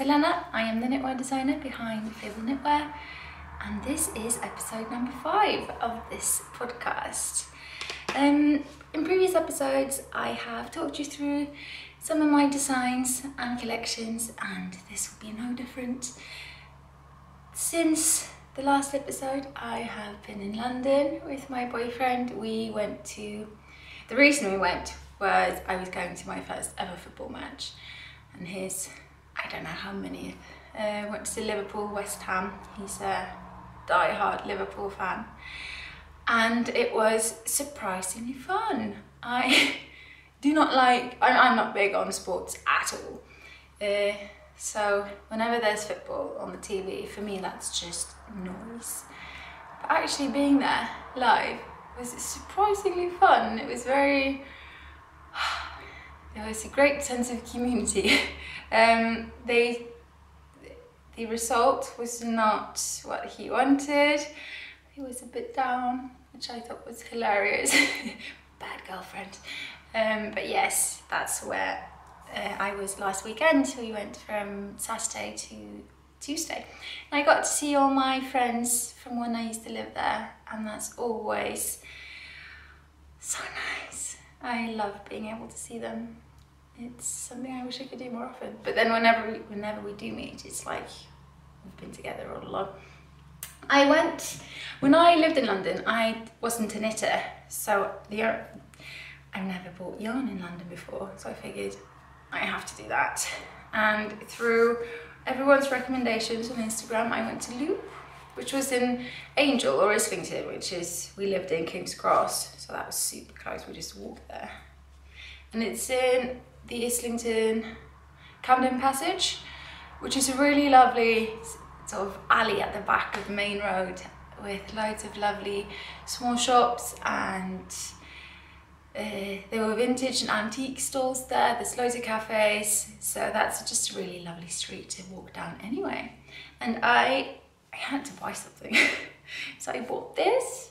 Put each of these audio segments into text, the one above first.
Helena, I am the knitwear designer behind Fabel Knitwear, and this is episode number 5 of this podcast. In previous episodes I have talked you through some of my designs and collections, and this will be no different. Since the last episode I have been in London with my boyfriend. The reason we went was I was going to my first ever football match, and I don't know how many, went to see Liverpool, West Ham. He's a die-hard Liverpool fan, and it was surprisingly fun. I'm not big on sports at all, so whenever there's football on the TV, for me that's just noise. But actually being there live was surprisingly fun. It was there was a great sense of community. The result was not what he wanted. He was a bit down, which I thought was hilarious. Bad girlfriend. But yes, that's where I was last weekend. We went from Saturday to Tuesday. And I got to see all my friends from when I used to live there, and that's always so nice. I love being able to see them. It's something I wish I could do more often. But then whenever we do meet, it's like we've been together all along. When I lived in London, I wasn't a knitter, so I've never bought yarn in London before, so I figured I have to do that. And through everyone's recommendations on Instagram, I went to Loop, which was in Angel or Islington, we lived in King's Cross, so that was super close. We just walked there. And it's in the Islington Camden Passage, which is a really lovely sort of alley at the back of the main road with loads of lovely small shops, and there were vintage and antique stalls there. There's loads of cafes, so that's just a really lovely street to walk down anyway. And I had to buy something, so I bought this.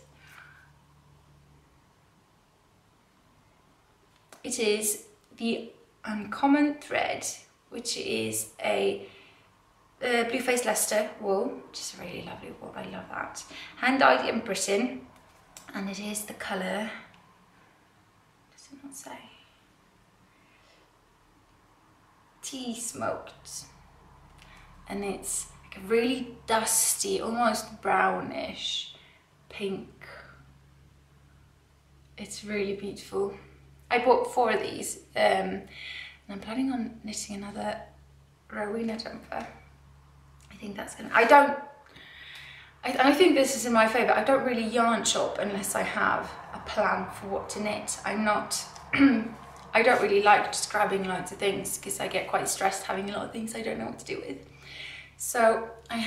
It is the Uncommon Thread, which is a blue-faced Leicester wool, which is a really lovely wool. I love that. Hand-dyed in Britain, and it is the colour, does it not say? Tea Smoked, and it's like a really dusty, almost brownish pink. It's really beautiful. I bought 4 of these, and I'm planning on knitting another Rowena jumper. I think that's gonna, I think this is in my favour. I don't really yarn shop unless I have a plan for what to knit. I don't really like just grabbing loads of things because I get quite stressed having a lot of things I don't know what to do with. So I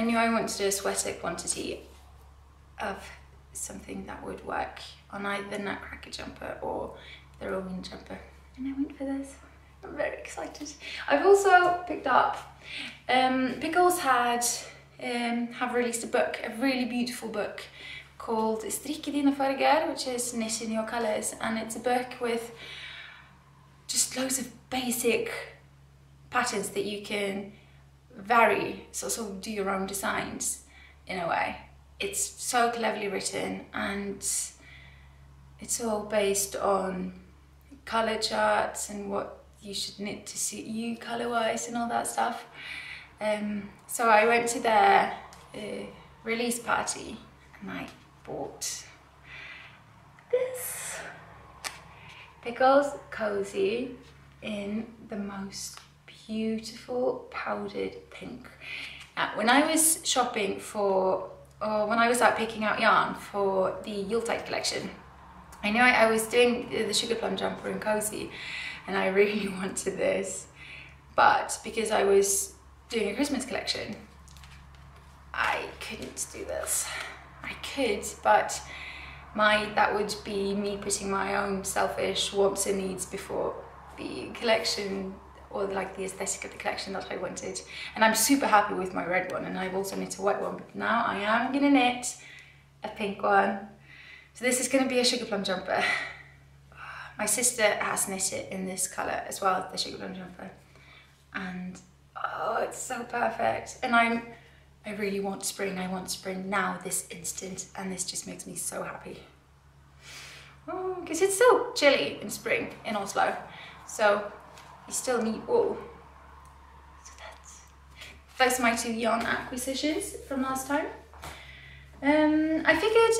knew I wanted a sweater quantity of something that would work on either the Nutcracker jumper or the Rowena jumper, and I went for this. I'm very excited. I've also picked up, Pickles have released a book, a really beautiful book called Stricka dina färger, which is Knit in Your Colours, and it's a book with just loads of basic patterns that you can vary, so sort of do your own designs in a way. It's so cleverly written, and it's all based on colour charts and what you should knit to suit you colour-wise and all that stuff. So I went to their release party and I bought this Pickles Cozy in the most beautiful powdered pink. When I was shopping when I was out picking out yarn for the Yuletide collection, I knew I was doing the Sugar Plum jumper in Cozy, and I really wanted this, but because I was doing a Christmas collection, I couldn't do this. I could, but that would be me putting my own selfish wants and needs before the collection, or like the aesthetic of the collection that I wanted. And I'm super happy with my red one, and I've also knit a white one, but now I am gonna knit a pink one. So this is gonna be a Sugar Plum jumper. My sister has knit it in this colour as well, the Sugar Plum jumper. and oh, it's so perfect. And I really want spring. I want spring now, this instant, and this just makes me so happy. Oh, because it's still chilly in spring in Oslo, so you still need wool. So those are my 2 yarn acquisitions from last time. I figured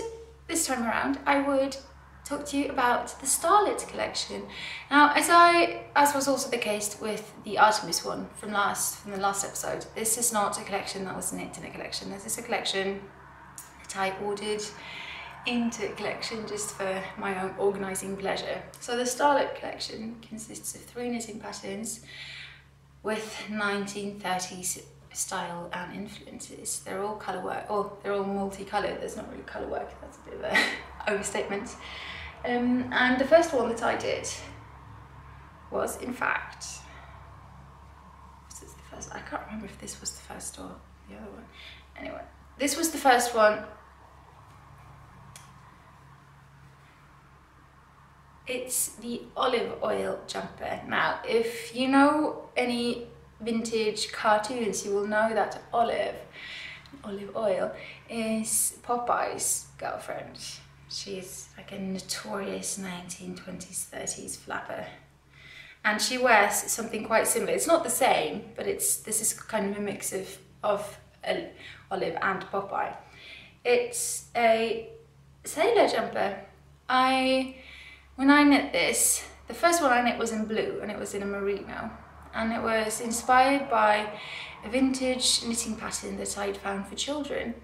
this time around I would talk to you about the Starlet collection. Now, as was also the case with the Artemis one from the last episode, this is not a collection that was knit in a collection. This is a collection that I ordered into a collection just for my own organising pleasure. So the Starlet collection consists of 3 knitting patterns with 1930s style and influences. They're all colour work, or they're all multicoloured. There's not really colour work, that's a bit of an overstatement. And the first one that I did was, in fact, was this the first? I can't remember if this was the first or the other one. Anyway, this was the first one. It's the Olive Oyl Jumper. Now, if you know any vintage cartoons, you will know that Olive Oyl is Popeye's girlfriend. She's like a notorious 1920s, 30s flapper. And she wears something quite similar. It's not the same, but this is kind of a mix of Olive and Popeye. It's a sailor jumper. When I knit this, the first one I knit was in blue, and it was in a merino. And it was inspired by a vintage knitting pattern that I'd found for children.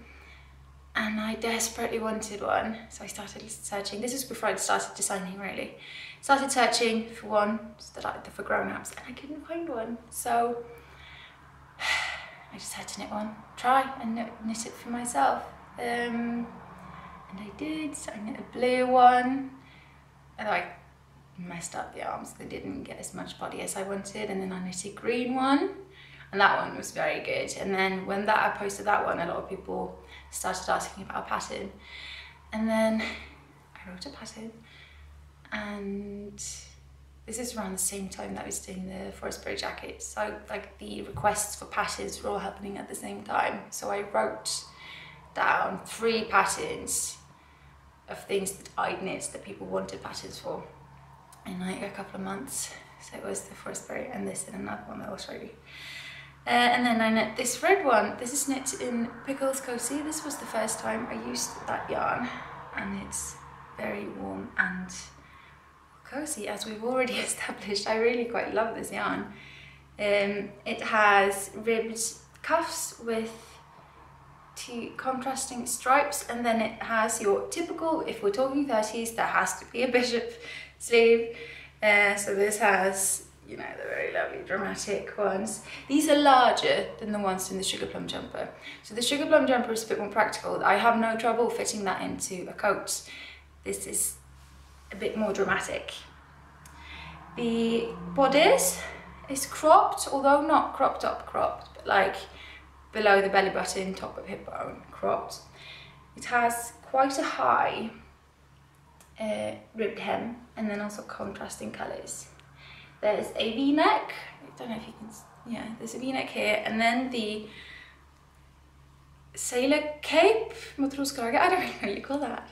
And I desperately wanted one, so I started searching. This was before I'd started designing, really. Started searching for one for grown-ups, and I couldn't find one. So I just had to knit one, try and knit it for myself. And I did. So I knit a blue one, although I messed up the arms. They didn't get as much body as I wanted. And then I knit a green one, and that one was very good. And then when I posted that one, a lot of people started asking about a pattern, and then I wrote a pattern, and this is around the same time that I was doing the Forestbury jacket, so like the requests for patterns were all happening at the same time. So I wrote down 3 patterns of things that I'd knit that people wanted patterns for in like a couple of months. So it was the Forestbury and this and another one that I'll show you. And then I knit this red one. This is knit in Pickles Cozy. This was the first time I used that yarn, and it's very warm and cozy, as we've already established. I really quite love this yarn. It has ribbed cuffs with 2 contrasting stripes, and then it has your typical, if we're talking 30s, there has to be a bishop sleeve. So this has, you know, the very lovely dramatic ones. These are larger than the ones in the Sugar Plum Jumper. So the Sugar Plum Jumper is a bit more practical. I have no trouble fitting that into a coat. This is a bit more dramatic. The bodice is cropped, although not cropped up cropped, but like below the belly button, top of hip bone cropped. It has quite a high ribbed hem, and then also contrasting colours. There's a V-neck, I don't know if you can, yeah, there's a V-neck here, and then the sailor cape, matroskrage, I don't really know what you call that,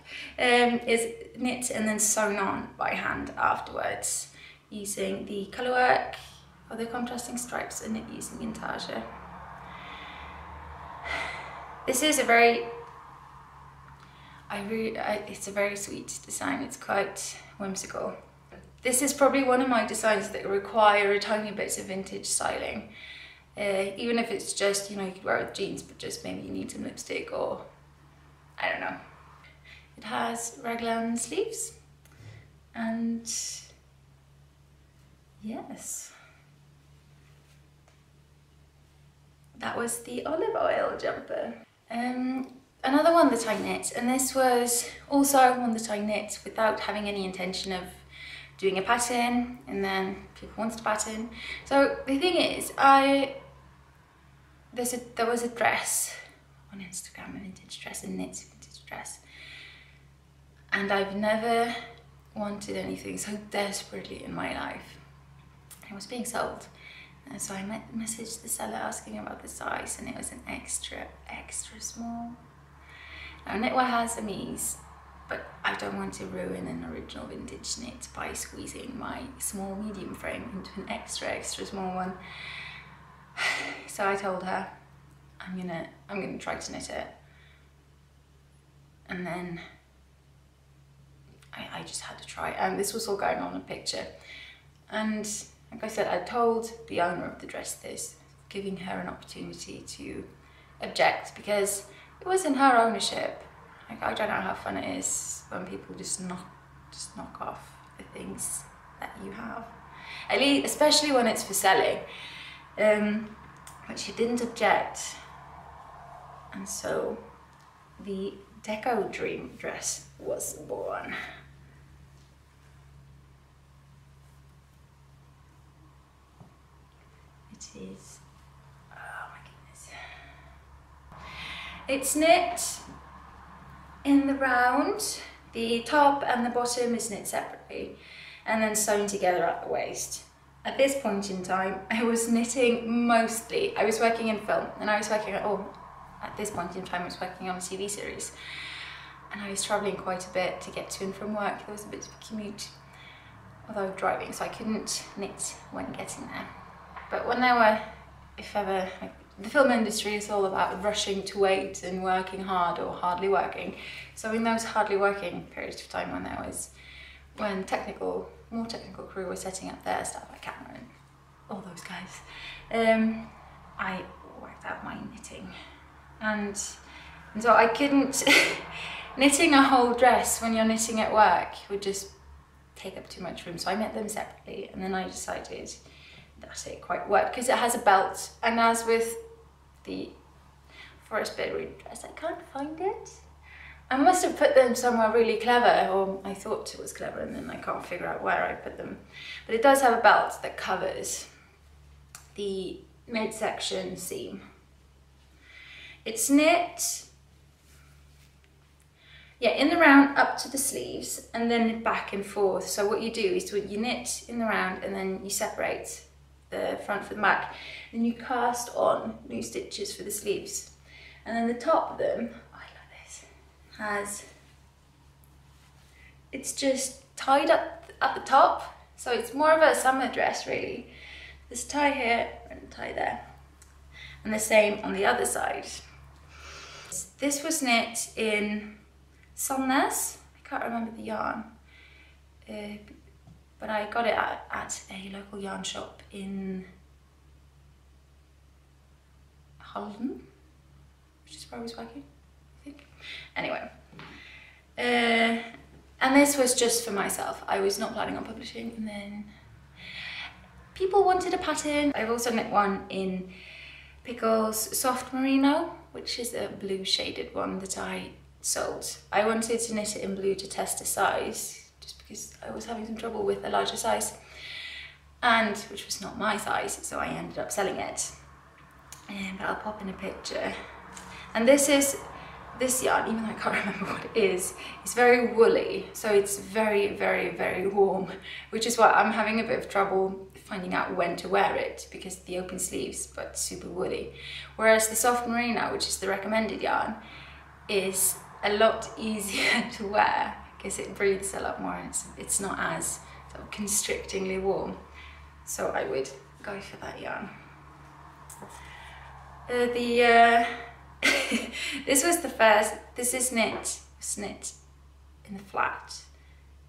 is knit and then sewn on by hand afterwards, using the colour work or the contrasting stripes, and knit using intage. This is a very, it's a very sweet design. It's quite whimsical. This is probably one of my designs that require a tiny bit of vintage styling. Even if it's just, you know, you could wear it with jeans, but just maybe you need some lipstick, or I don't know. It has raglan sleeves, and yes, that was the Olive Oyl Jumper. Another one that I knit, and this was also one that I knit without having any intention of doing a pattern, and then people wanted a pattern. So the thing is, there was a dress on Instagram, a vintage dress, a knit vintage dress, and I've never wanted anything so desperately in my life. It was being sold, And so I messaged the seller asking about the size, and it was an extra small. Now knitwear has a ease, but I don't want to ruin an original vintage knit by squeezing my small medium frame into an extra small one. So I told her I'm gonna try to knit it, and then I just had to try. And this was all going on in a picture, and like I said, I told the owner of the dress this, giving her an opportunity to object, because it was in her ownership. Like, I don't know how fun it is when people just knock off the things that you have, at least, especially when it's for selling. But she didn't object, and so the Deco Dream Dress was born. It is, oh my goodness. It's knit in the round. The top and the bottom is knit separately and then sewn together at the waist. At this point in time, I was knitting mostly. I was working in film, and I was working at this point in time I was working on a TV series, and I was travelling quite a bit to get to and from work. There was a bit of a commute, although driving, so I couldn't knit when getting there. But when there were, if ever, like, the film industry is all about rushing to wait and working hard or hardly working. So in those hardly working periods of time when more technical crew were setting up their stuff, like Cameron, all those guys, I worked out my knitting. And so I couldn't, knitting a whole dress when you're knitting at work would just take up too much room. So I knit them separately, and then I decided that it quite worked because it has a belt. And as with the Forest Bedroom dress, I can't find it. I must have put them somewhere really clever, or I thought it was clever, and then I can't figure out where I put them. But it does have a belt that covers the midsection seam. It's knit, yeah, in the round up to the sleeves, and then back and forth. So what you do is you knit in the round, and then you separate the front from the back. Then you cast on new stitches for the sleeves. And then the top of them, oh, I love this, it's just tied up at the top. So it's more of a summer dress really. There's a tie here and a tie there. And the same on the other side. This was knit in Somnes. I can't remember the yarn. But I got it at a local yarn shop in Halden, which is where I was working, I think. Anyway, and this was just for myself. I was not planning on publishing, and then people wanted a pattern. I've also knit one in Pickle's Soft Merino, which is a blue shaded one that I sold. I wanted to knit it in blue to test a size, just because I was having some trouble with a larger size, and which was not my size, so I ended up selling it. But I'll pop in a picture. And this yarn, even though I can't remember what it is, it's very woolly, so it's very, very, very warm, which is why I'm having a bit of trouble finding out when to wear it, because the open sleeves, but super woolly. Whereas the Soft Merino, which is the recommended yarn, is a lot easier to wear because it breathes a lot more, and it's not as sort of constrictingly warm. So I would go for that yarn. This was the first. This is knit. It's knit in the flat.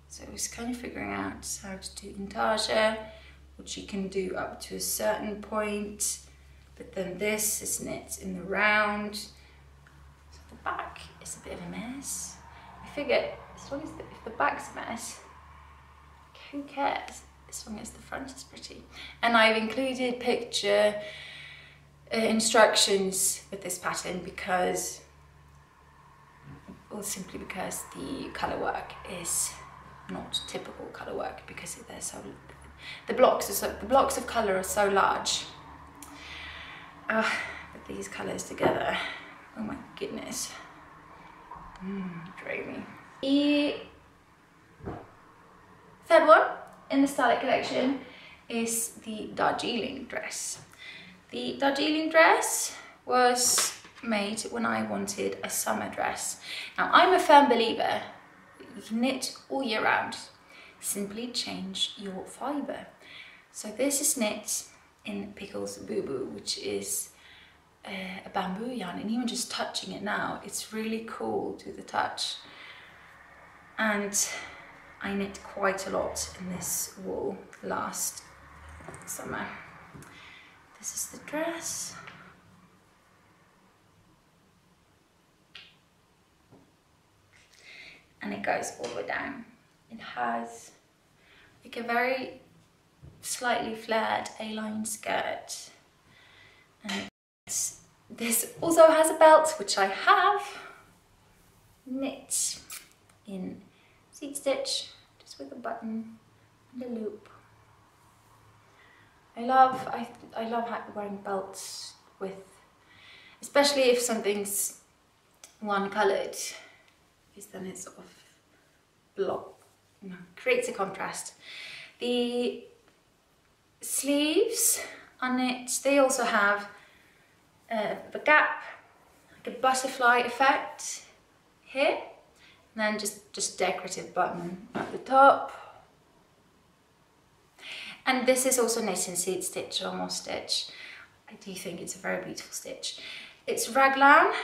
So I was kind of figuring out how to do intarsia, which you can do up to a certain point. But then this is knit in the round. So the back is a bit of a mess. I figure as long as if the back's a mess, who cares? As long as the front is pretty. And I've included picture instructions with this pattern because, or simply because the colour work is not typical colour work, because they're so, the blocks of colour are so large. With these colours together, oh my goodness, dreamy. The third one in the Starlet collection is the Darjeeling dress. The Darjeeling dress was made when I wanted a summer dress. Now, I'm a firm believer that you can knit all year round. Simply change your fibre. So this is knit in Pickles Boo Boo, which is a bamboo yarn, and even just touching it now, it's really cool to the touch. And I knit quite a lot in this wool last summer. This is the dress. And it goes all the way down. It has like a very slightly flared A-line skirt. And this also has a belt, which I have knit in seat stitch, just with a button and a loop. I love wearing belts with, especially if something's one coloured, because then it sort of creates a contrast. The sleeves are knit. They also have a gap, like a butterfly effect here, and then just decorative button at the top. And this is also knit in seat stitch or moss stitch. I do think it's a very beautiful stitch. It's raglan.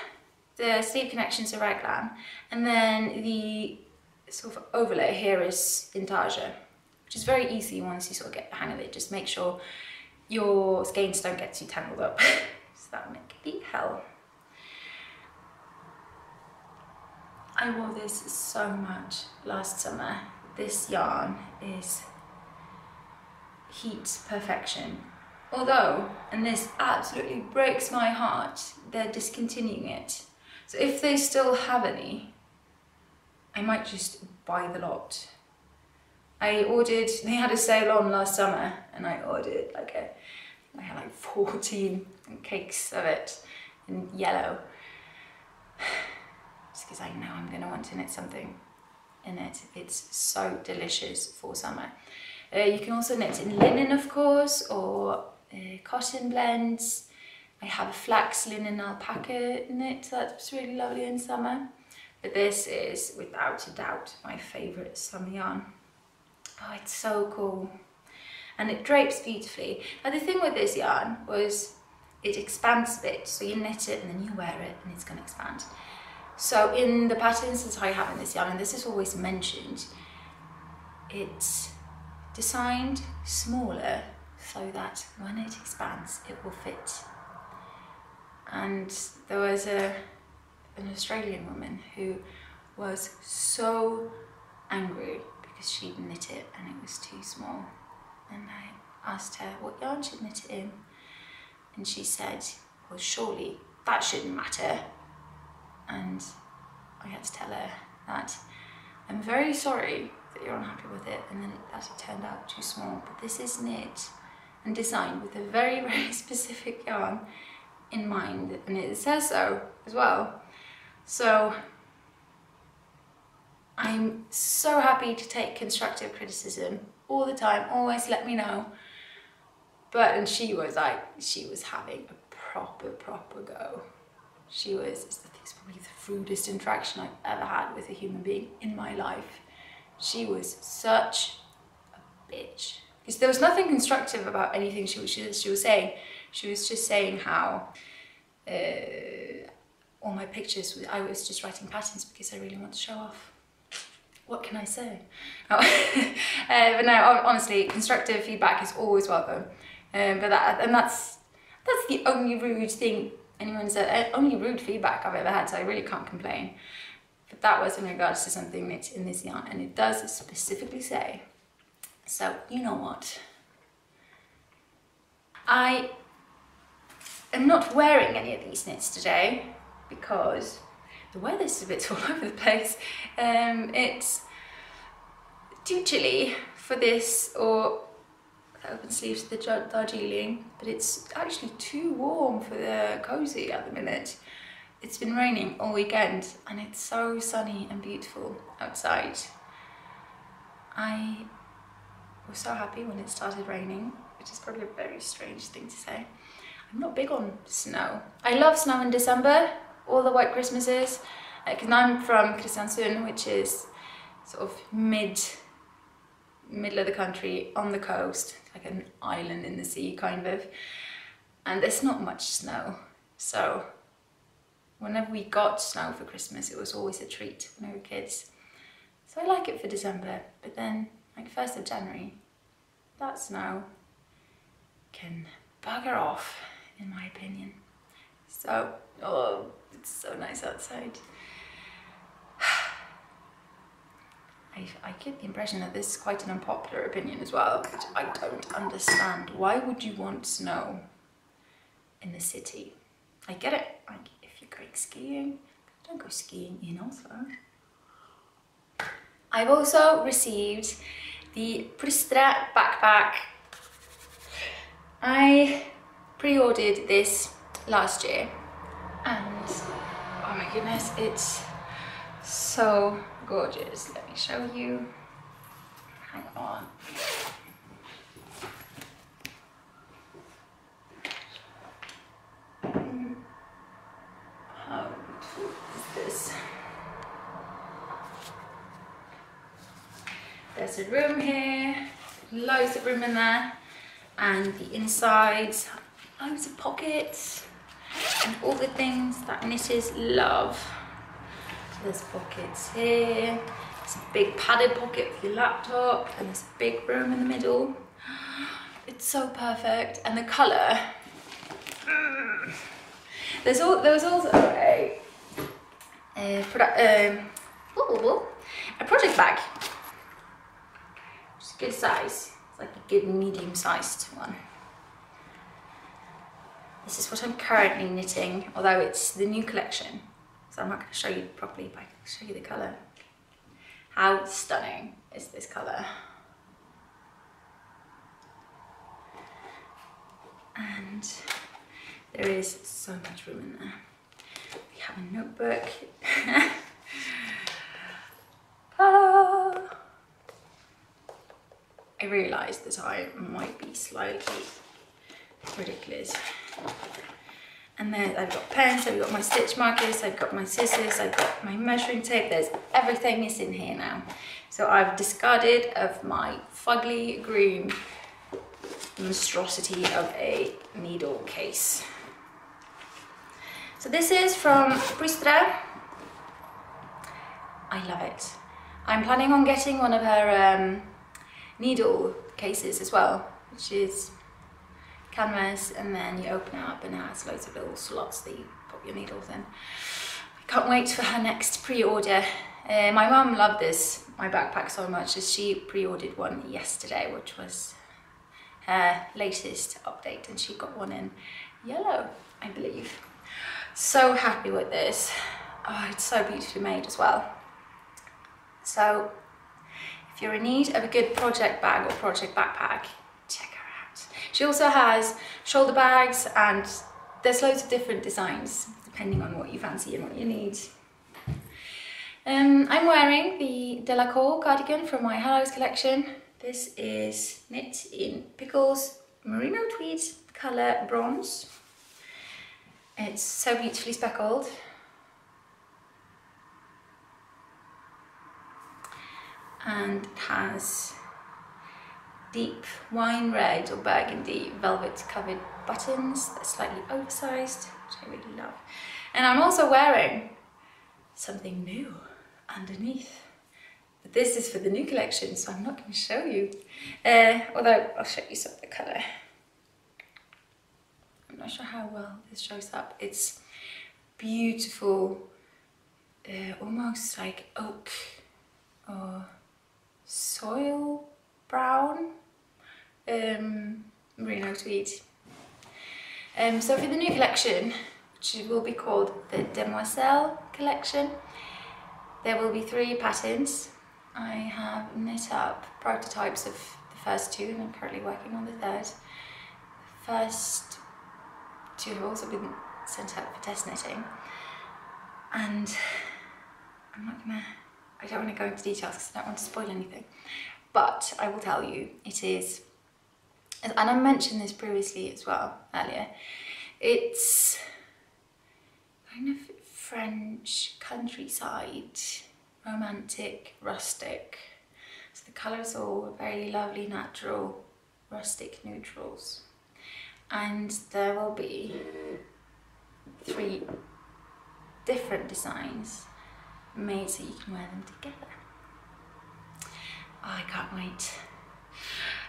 The sleeve connections are raglan, and then the sort of overlay here is intarsia, which is very easy once you sort of get the hang of it. Just make sure your skeins don't get too tangled up. So that would make the hell. I wore this so much last summer. This yarn is heat perfection. Although, and this absolutely breaks my heart, they're discontinuing it. So if they still have any, I might just buy the lot. I ordered, they had a sale on last summer, and I ordered I had like 14 cakes of it in yellow. Just because I know I'm going to want to knit something in it. It's so delicious for summer. You can also knit in linen, of course, or cotton blends. I have a flax linen alpaca knit that's really lovely in summer. But this is, without a doubt, my favourite summer yarn. Oh, it's so cool. And it drapes beautifully. Now, the thing with this yarn was it expands a bit. So you knit it and then you wear it and it's going to expand. So in the patterns that I have in this yarn, and this is always mentioned, it's designed smaller so that when it expands, it will fit. And there was an Australian woman who was so angry because she'd knit it and it was too small. And I asked her what yarn she'd knit it in. And she said, well, surely that shouldn't matter. And I had to tell her that I'm very sorry that you're unhappy with it and then that it turned out too small. But this is knit and designed with a very, very specific yarn in mind, and it says so as well. So I'm so happy to take constructive criticism all the time. Always let me know. And she was having a proper go. It's probably the rudest interaction I've ever had with a human being in my life. She was such a bitch. Because there was nothing constructive about anything she was saying. She was just saying how all my pictures, I was just writing patterns because I really want to show off. What can I say? Oh. But no, honestly, constructive feedback is always welcome. That's the only rude thing anyone said, only rude feedback I've ever had, so I really can't complain. But that was in regards to something knit in this yarn, and it does specifically say, so you know what. I am not wearing any of these knits today because the weather's a bit all over the place. It's too chilly for this or the open sleeves of the Darjeeling, but it's actually too warm for the cozy at the minute. It's been raining all weekend and it's so sunny and beautiful outside. I was so happy when it started raining, which is probably a very strange thing to say. I'm not big on snow. I love snow in December, all the white Christmases, because I'm from Kristiansund, which is sort of middle of the country on the coast, like an island in the sea kind of, and there's not much snow. So whenever we got snow for Christmas, it was always a treat when we were kids. So I like it for December, but then like 1st of January, that snow can bugger off, in my opinion. So, oh, it's so nice outside. I get the impression that this is quite an unpopular opinion as well, which I don't understand. Why would you want snow in the city? I get it, like if you're going skiing, don't go skiing in Oslo. I've also received the Plystre backpack. I pre-ordered this last year and oh my goodness, it's so gorgeous. Let me show you. Hang on. How beautiful is this? There's a room here, loads of room in there, and the insides, loads of pockets, and all the things that knitters love. So there's pockets here, there's a big padded pocket for your laptop, and there's a big room in the middle. It's so perfect, and the colour. There was also a project bag. Good size, it's like a good medium-sized one. This is what I'm currently knitting, although it's the new collection, so I'm not going to show you properly, but I can show you the colour. How stunning is this colour? And there is so much room in there. We have a notebook. I realised that I might be slightly ridiculous. And then I've got pens, I've got my stitch markers, I've got my scissors, I've got my measuring tape. There's everything is in here now. So I've discarded of my fugly green monstrosity of a needle case. So this is from Plystre. I love it. I'm planning on getting one of her needle cases as well, which is canvas, and then you open it up and it has loads of little slots that you put your needles in. I can't wait for her next pre-order. My mum loved this, my backpack, so much as she pre-ordered one yesterday, which was her latest update, and she got one in yellow, I believe. So happy with this. Oh, it's so beautifully made as well. So if you're in need of a good project bag or project backpack, check her out. She also has shoulder bags, and there's loads of different designs depending on what you fancy and what you need. I'm wearing the Delacour cardigan from my Hallows collection. This is knit in Pickles merino tweed, colour bronze. It's so beautifully speckled. And it has deep wine red or burgundy velvet covered buttons. They're slightly oversized, which I really love. And I'm also wearing something new underneath. But this is for the new collection, so I'm not going to show you. Although I'll show you some of the colour. I'm not sure how well this shows up. It's beautiful, almost like oak or soil brown merino tweed. So for the new collection, which will be called the Demoiselle collection, there will be 3 patterns. I have knit up prototypes of the first 2, and I'm currently working on the 3rd. The first 2 have also been sent out for test knitting, and I don't want to go into details because I don't want to spoil anything, but I will tell you, it is, and I mentioned this previously as well earlier, it's kind of French countryside, romantic, rustic. So the colours are all very lovely, natural, rustic neutrals. And there will be 3 different designs made so you can wear them together. Oh, I can't wait.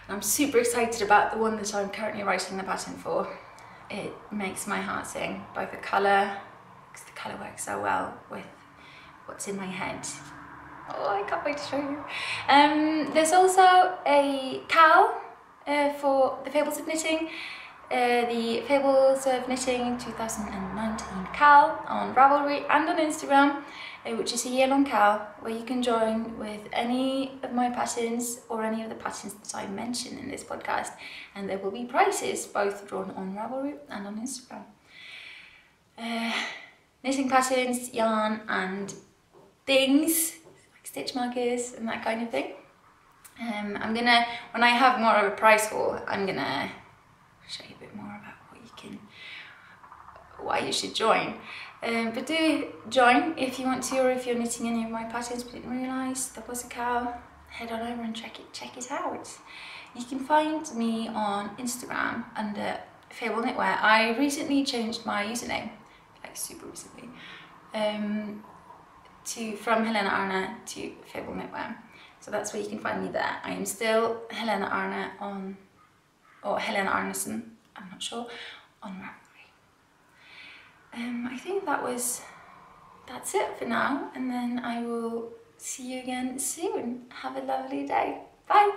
I'm super excited about the one that I'm currently writing the pattern for. It makes my heart sing, both the colour, because the colour works so well with what's in my head. Oh, I can't wait to show you. There's also a cowl for the Fabels of Knitting, the Fabels of Knitting 2019 cowl on Ravelry and on Instagram, which is a year-long cowl where you can join with any of my patterns or any of the patterns that I mention in this podcast, and there will be prices both drawn on Ravelry and on Instagram. Knitting patterns, yarn and things like stitch markers and that kind of thing. I'm gonna, when I have more of a price haul, I'm gonna show you a bit more about why you should join. But do join if you want to, or if you're knitting any of my patterns but didn't realise there was a cowl, head on over and check it out. You can find me on Instagram under Fabel Knitwear. I recently changed my username, like super recently, from Helena Arne to Fabel Knitwear. So that's where you can find me there. I am still Helena Arne on, or Helena Arnesen, I'm not sure, on Ravelry. I think that's it for now, and then I will see you again soon. Have a lovely day. Bye!